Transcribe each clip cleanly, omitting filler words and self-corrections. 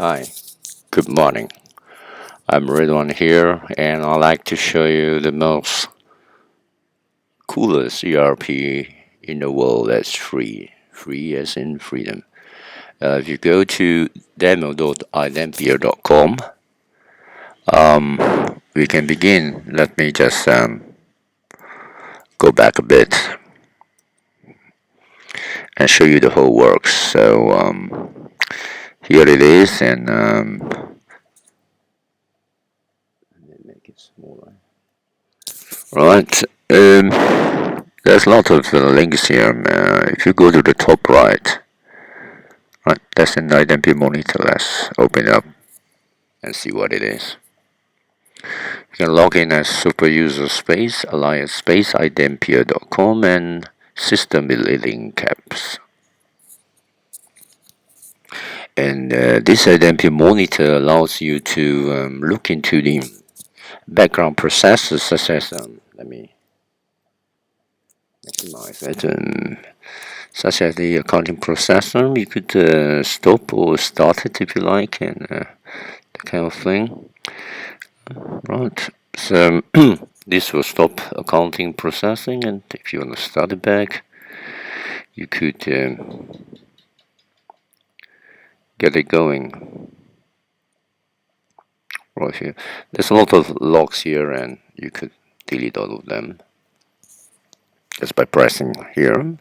Hi, good morning. I'm Ridwan here, and I'd like to show you the most coolest ERP in the world that's free. Free as in freedom. If you go to demo.idempiere.com, we can begin. Let me just go back a bit and show you the whole works. Here it is, and make it smaller. Right. There's a lot of links here. If you go to the top right, right, that's an iDempiere monitor. Let's open it up and see what it is. You can log in as super user space, alliance space, iDempiere.com, and system with leading caps. And this iDempiere monitor allows you to look into the background processes such as, let me maximize it. Such as the accounting processor, you could stop or start it if you like, and that kind of thing. Right. So this will stop accounting processing, and if you want to start it back, you could get it going. Right here. There's a lot of logs here, and you could delete all of them just by pressing here.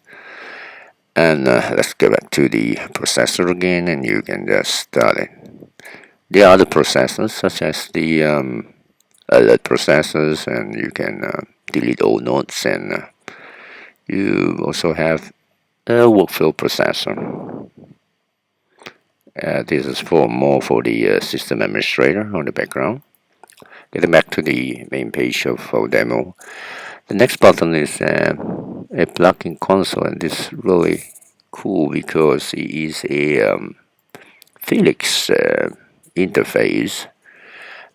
And let's go back to the processor again, and you can just start it. There are other processors such as the alert processors, and you can delete all nodes, and you also have a workflow processor. This is more for the system administrator on the background. Getting back to the main page of our demo, the next button is a plugin console, and this is really cool because it is a Felix interface,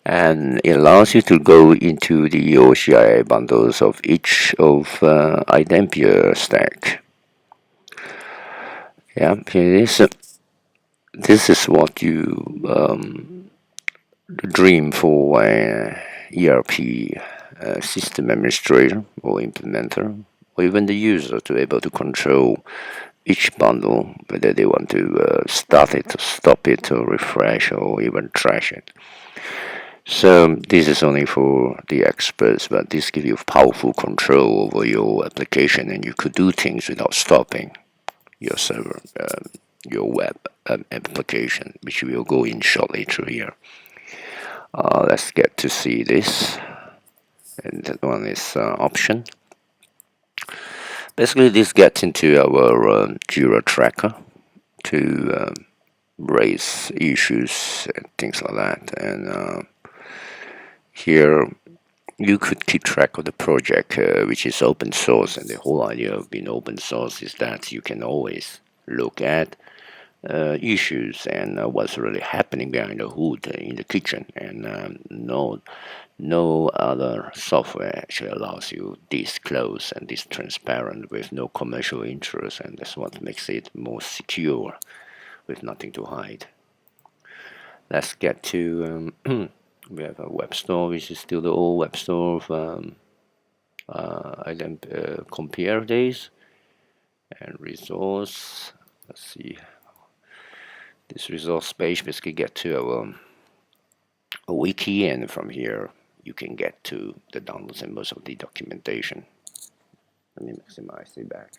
and it allows you to go into the OCI bundles of each of iDempiere stack. Yeah, here it is. This is what you dream for a ERP system administrator or implementer, or even the user, to be able to control each bundle, whether they want to start it, or stop it, or refresh, or even trash it. So this is only for the experts, but this gives you powerful control over your application, and you could do things without stopping your server, your web application, which we will go in shortly through here. Let's get to see this, and that one is option. Basically, this gets into our Jira tracker to raise issues and things like that, and here you could keep track of the project, which is open source, and the whole idea of being open source is that you can always look at issues and what's really happening behind the hood in the kitchen, and no other software actually allows you this close and this transparent with no commercial interest, and that's what makes it more secure with nothing to hide. Let's get to we have a web store, which is still the old web store of compare days, and resource. Let's see, this resource page basically get to our a wiki, and from here you can get to the downloads and most of the documentation. Let me maximize it back.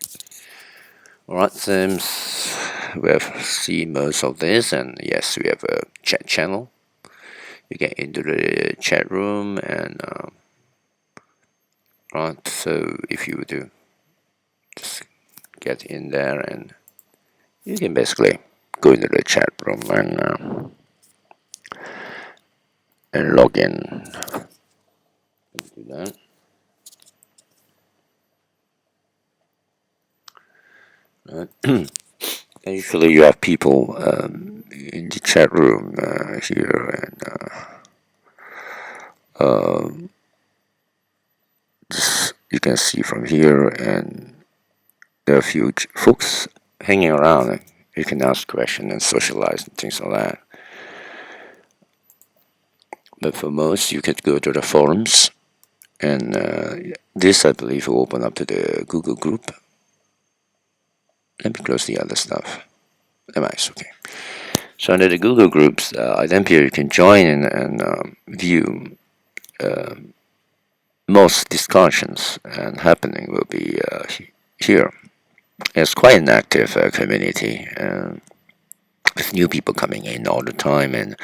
Alright, Sims, we have seen most of this, and yes, we have a chat channel. You get into the chat room, and right, so if you do just get in there, and you can basically go into the chat room and log in. Do that. And usually you have people in the chat room here, and you can see from here, and there are a few folks hanging around. You can ask questions and socialize and things like that. But for most, you could go to the forums, and this, I believe, will open up to the Google group. Let me close the other stuff. Nice, okay. So under the Google groups, iDempiere, you can join and view most discussions and happening will be here. It's quite an active community with new people coming in all the time. And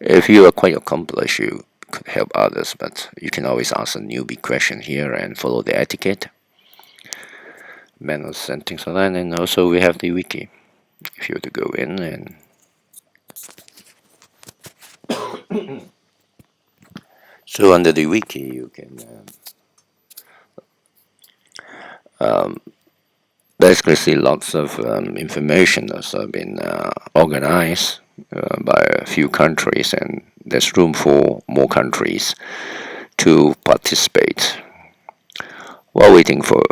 if you are quite accomplished, you could help others. But you can always ask a newbie question here and follow the etiquette, manners, and things like that. And also we have the wiki. If you were to go in and so under the wiki, you can basically see lots of information that's been organized by a few countries, and there's room for more countries to participate. While waiting for,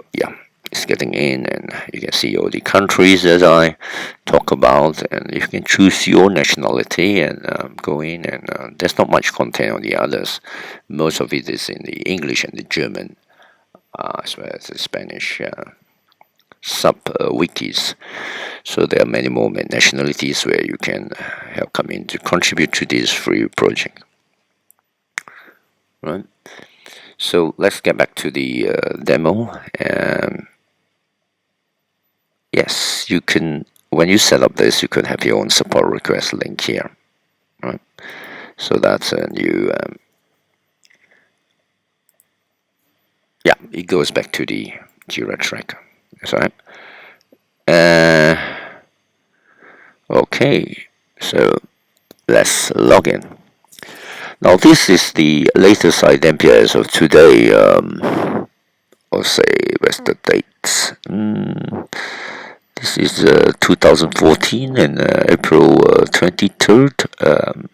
it's getting in, and you can see all the countries that I talk about, and you can choose your nationality and go in, and there's not much content on the others. Most of it is in the English and the German, as well as the Spanish sub wikis. So there are many more nationalities where you can help come in to contribute to this free project. Right. So let's get back to the demo. Yes, you can. When you set up this, you could have your own support request link here. Right. So that's a new. It goes back to the Jira tracker. That's right. Okay, so let's log in. Now this is the latest iDempiere as of today. I'll say where's the dates? This is 2014 and April 23rd.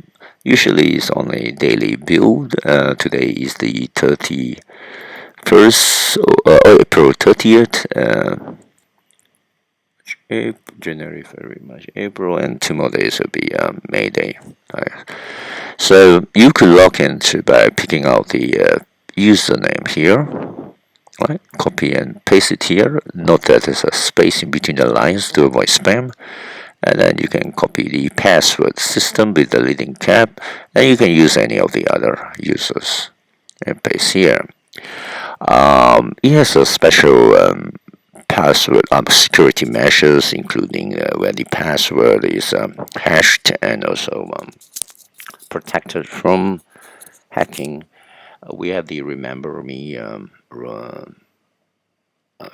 Usually it's on a daily build. Today is the 31st, April 30th. January, February, March, April, and 2 more days will be May Day. So you could log in by picking out the username here, right? Copy and paste it here. Note that there's a space in between the lines to avoid spam. And then you can copy the password system with the leading cap, and you can use any of the other users and paste here. It has a special password security measures, including where the password is hashed and also protected from hacking. We have the Remember Me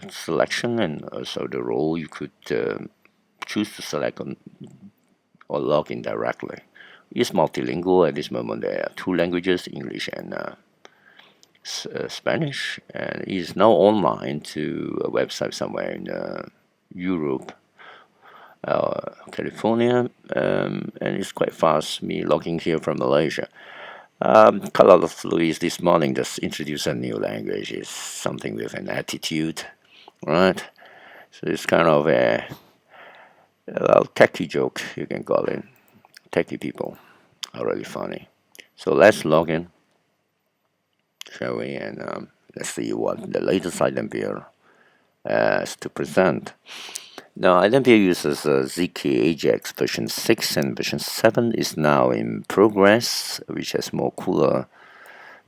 selection, and also the role you could choose to select or log in directly. It's multilingual at this moment. There are two languages, English and Spanish, and is now online to a website somewhere in Europe, California, and it's quite fast. Me logging here from Malaysia. Carlos Luis this morning just introduced a new language. It's something with an attitude, right? So it's kind of a techie joke, you can call it. Techie people are really funny. So let's log in, shall we? And let's see what the latest iDempiere has to present. Now, iDempiere uses ZK Ajax version 6, and version 7 is now in progress, which has more cooler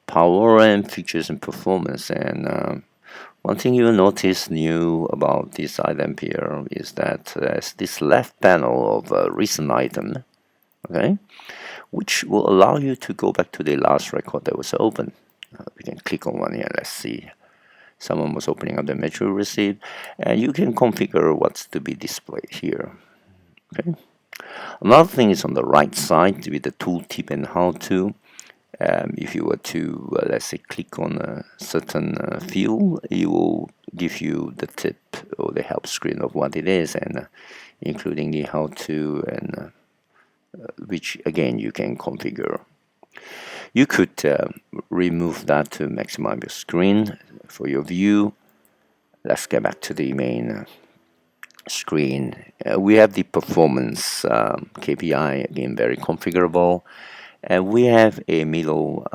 power and features and performance. And one thing you'll notice new about this iDempiere is that there's this left panel of a recent item, okay, which will allow you to go back to the last record that was open. We can click on one here. Let's see. Someone was opening up the material receipt, and you can configure what's to be displayed here. Okay. Another thing is on the right side with the tooltip and how-to. If you were to, let's say, click on a certain field, it will give you the tip or the help screen of what it is, and including the how-to, and which again you can configure. You could remove that to maximize your screen for your view. Let's get back to the main screen. We have the performance KPI, again very configurable, And we have a middle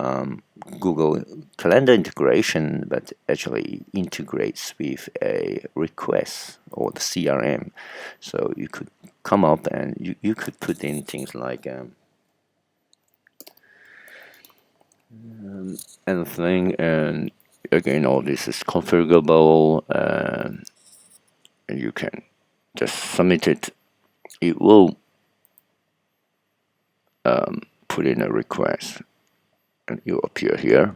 Google Calendar integration, but actually integrates with a request or the CRM. So you could come up and you could put in things like anything, and again, all this is configurable, and you can just submit it. It will put in a request, and it will appear here,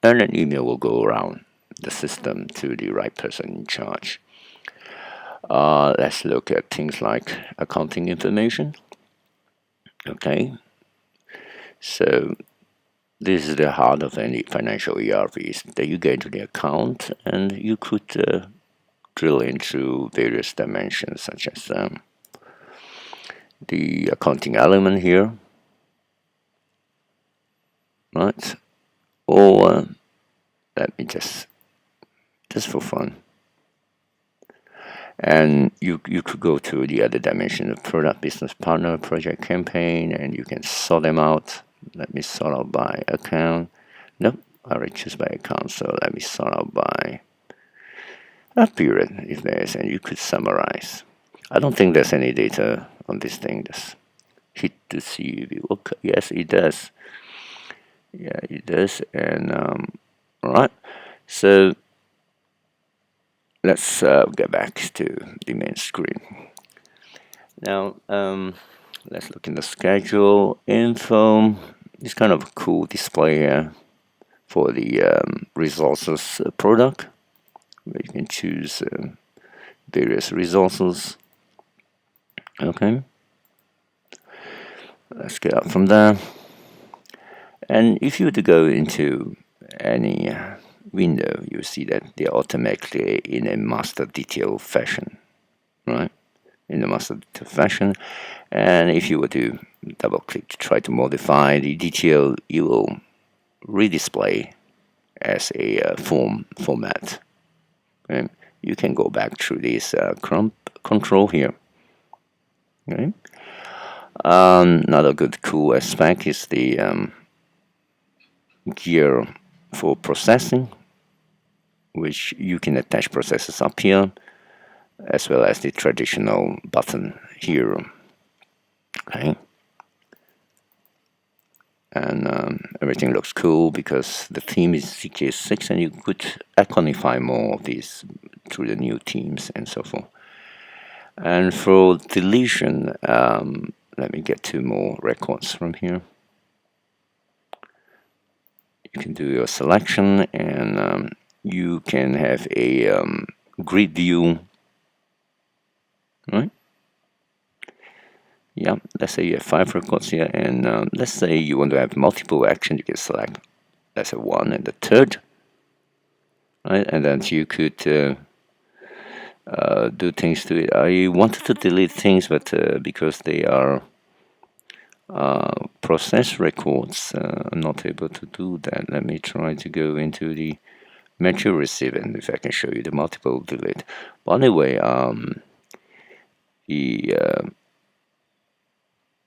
and an email will go around the system to the right person in charge. Let's look at things like accounting information. Okay, so this is the heart of any financial ERPs, that you get into the account and you could drill into various dimensions, such as the accounting element here, right? Or let me just for fun, and you could go to the other dimension of product, business partner, project, campaign, and you can sort them out. Let me sort out by account. Nope, I already choose by account, so let me sort out by a period if there is, and you could summarize. I don't think there's any data on this thing. Just hit to see if it works. Yes, it does. Yeah, it does. And all right, so let's get back to the main screen. Now, let's look in the schedule info. It's kind of a cool display here for the resources product, where you can choose various resources. Okay, let's get up from there. And if you were to go into any window, you see that they're automatically in a master detail fashion, right? In the master detail fashion. And if you were to double click to try to modify the detail, you will redisplay as a format. And you can go back through this control here. Okay. Another good cool aspect is the gear for processing, which you can attach processes up here, as well as the traditional button here. Okay. And everything looks cool because the theme is CK6, and you could iconify more of these through the new themes and so forth. And for deletion, let me get two more records from here. You can do your selection, and you can have a grid view, right? Yeah, let's say you have 5 records here, and let's say you want to have multiple actions. You can select, let's say, 1 and the 3rd, right? And then you could do things to it. I wanted to delete things, but because they are process records, I'm not able to do that. Let me try to go into the mature receive, and if I can show you the multiple delete. But anyway,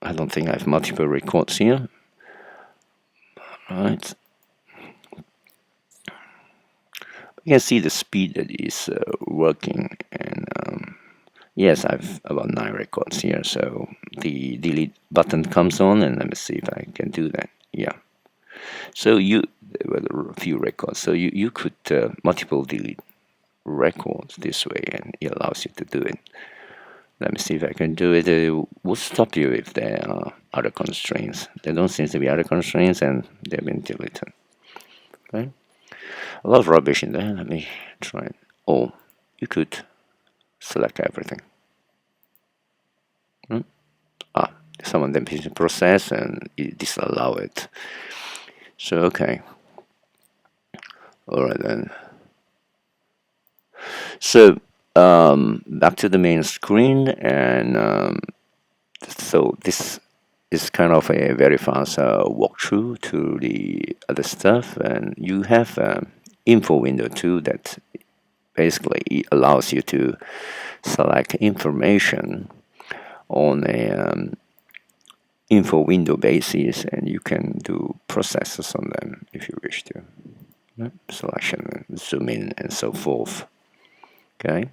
I don't think I have multiple records here, right? You can see the speed that is working, and yes, I've about 9 records here. So the delete button comes on, and let me see if I can do that. Yeah. So there were a few records. So you could multiple delete records this way, and it allows you to do it. Let me see if I can do it. It will stop you if there are other constraints. There don't seem to be other constraints, and they've been deleted. Okay. A lot of rubbish in there. Let me try it. Oh, you could select everything. Someone then picked the process and it disallow it. So okay. Alright then. So back to the main screen, and so this is kind of a very fast walkthrough to the other stuff, and you have info window too that basically allows you to select information on a info window basis, and you can do processes on them if you wish to. Selection, zoom in, and so forth. Okay.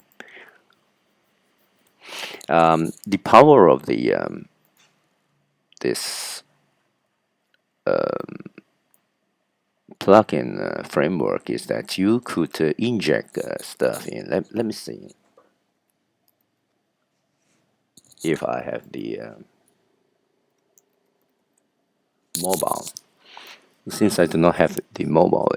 The power of the this plugin framework is that you could inject stuff in. Let me see if I have the mobile. Since I do not have the mobile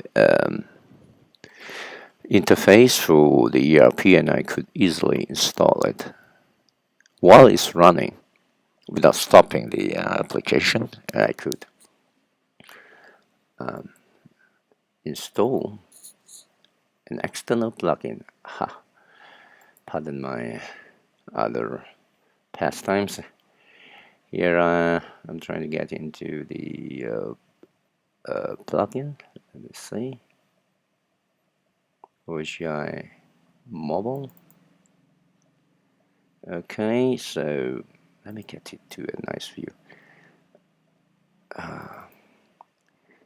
interface through the ERP, and I could easily install it while it's running without stopping the application. I could install an external plugin. Pardon my other pastimes. Here I'm trying to get into the plugin. Let me see. OGI mobile. Okay, so let me get it to a nice view.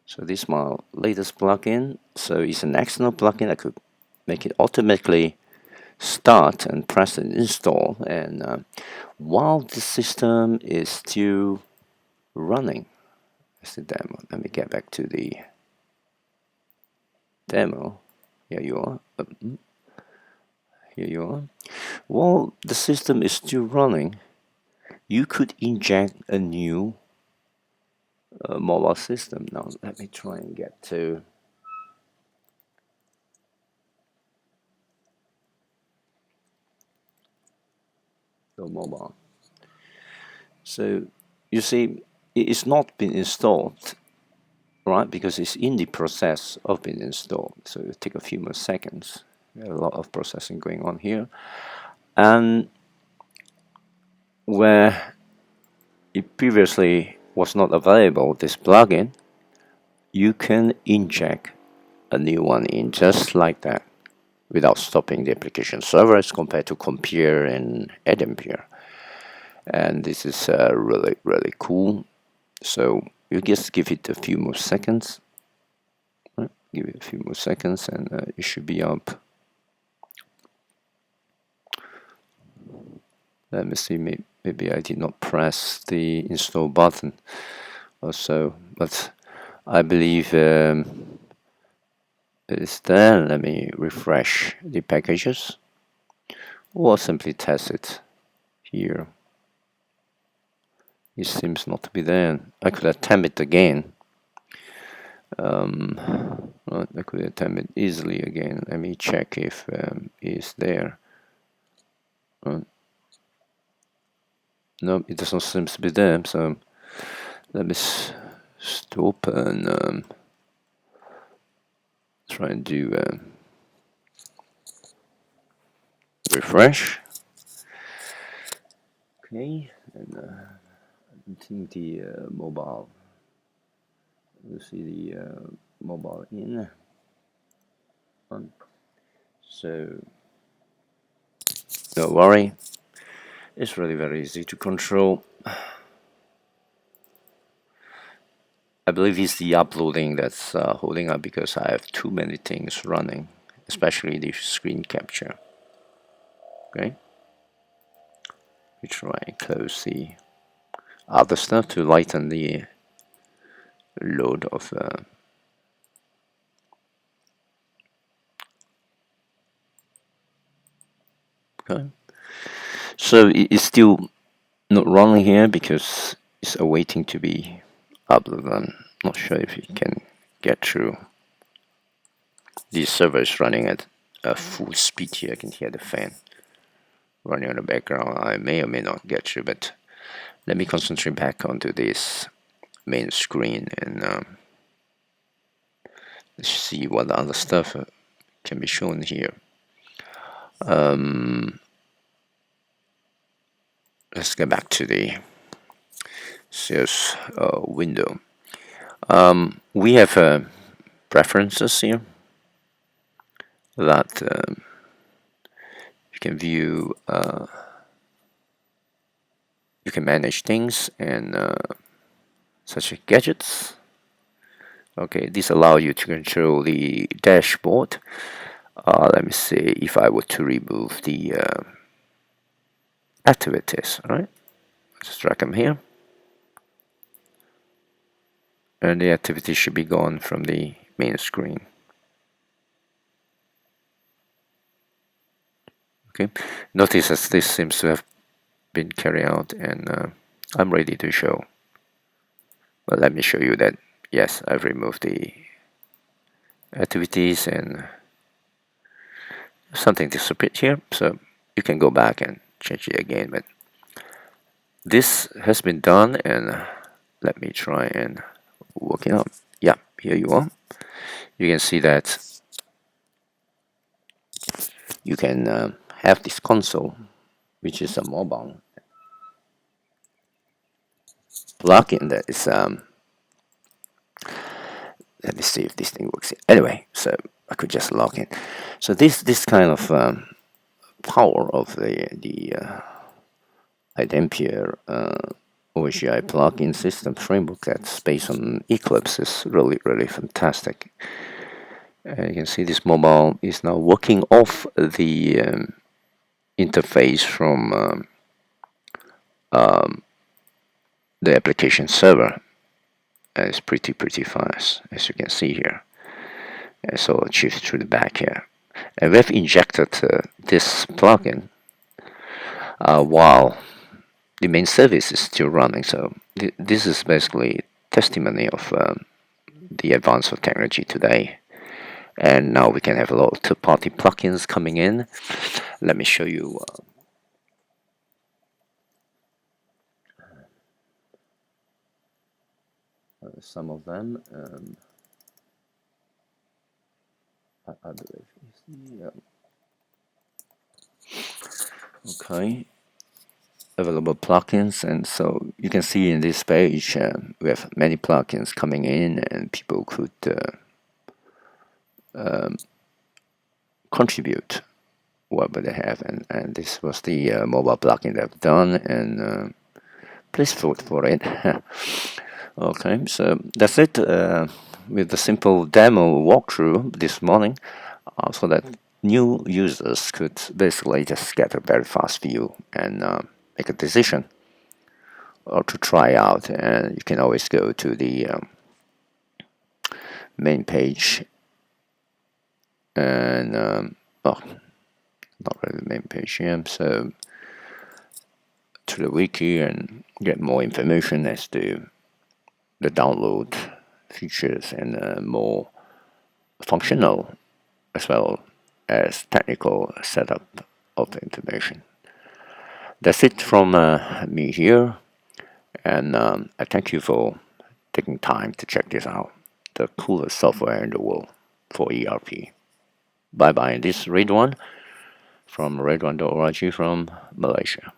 So this is my latest plugin. So it's an external plugin. I could make it automatically start and press and install. And while the system is still running, it's the demo. Let me get back to the demo. Here you are. Here you are. While the system is still running, you could inject a new mobile system. Now let me try and get to the mobile. So you see, it's not been installed, right? Because it's in the process of being installed. So it'll take a few more seconds. A lot of processing going on here. And where it previously was not available, this plugin, you can inject a new one in just like that without stopping the application server as compared to Compere and iDempiere. And this is really, really cool. So you just give it a few more seconds. Right? Give it a few more seconds and it should be up. Let me see, maybe I did not press the install button also, but I believe it is there. Let me refresh the packages or simply test it here. It seems not to be there. I could attempt it again. Right, I could attempt it easily again. Let me check if it's there. No, it doesn't seem to be there. So let me stop and try and do refresh. Okay, and I think the mobile. You see the mobile in. So don't worry, it's really very easy to control. I believe it's the uploading that's holding up because I have too many things running, especially the screen capture. Okay, we try and close the other stuff to lighten the load of okay. So it's still not running here because it's awaiting to be uploaded. I'm not sure if you can get through. The server is running at full speed here. I can hear the fan running in the background. I may or may not get through, but let me concentrate back onto this main screen and let's see what other stuff can be shown here. Let's get back to the sales window. We have preferences here that you can view You can manage things and such as gadgets. Okay, this allows you to control the dashboard. Let me see if I were to remove the activities. All right, just drag them here, and the activity should be gone from the main screen. Okay, notice as this seems to have been carried out, and I'm ready to show. But let me show you that yes, I've removed the activities and something disappeared here, so you can go back and change it again. But this has been done, and let me try and work it out. Yeah, here you are. You can see that you can have this console, which is a mobile plugin that is let me see if this thing works. Anyway, so I could just log in. So this kind of power of the iDempiere OGI plugin system framework that's based on Eclipse is really fantastic. And you can see this mobile is now working off the interface from the application server, and it's pretty fast, as you can see here. And so achieved through the back here, and we've injected this plugin while the main service is still running. So this is basically testimony of the advance of technology today. And now we can have a lot of third-party plugins coming in. Let me show you some of them. I believe. Okay, available plugins, and so you can see in this page we have many plugins coming in, and people could contribute whatever they have, and this was the mobile plugin that I've done, and please vote for it. Okay, so that's it with the simple demo walkthrough this morning, so that new users could basically just get a very fast view and make a decision or to try out. And you can always go to the main page and oh, not really the main page here, so to the wiki and get more information as to the download features and more functional as well as technical setup of the information. That's it from me here, and I thank you for taking time to check this out, the coolest software in the world for ERP. Bye bye. This is Red One from redone.org from Malaysia.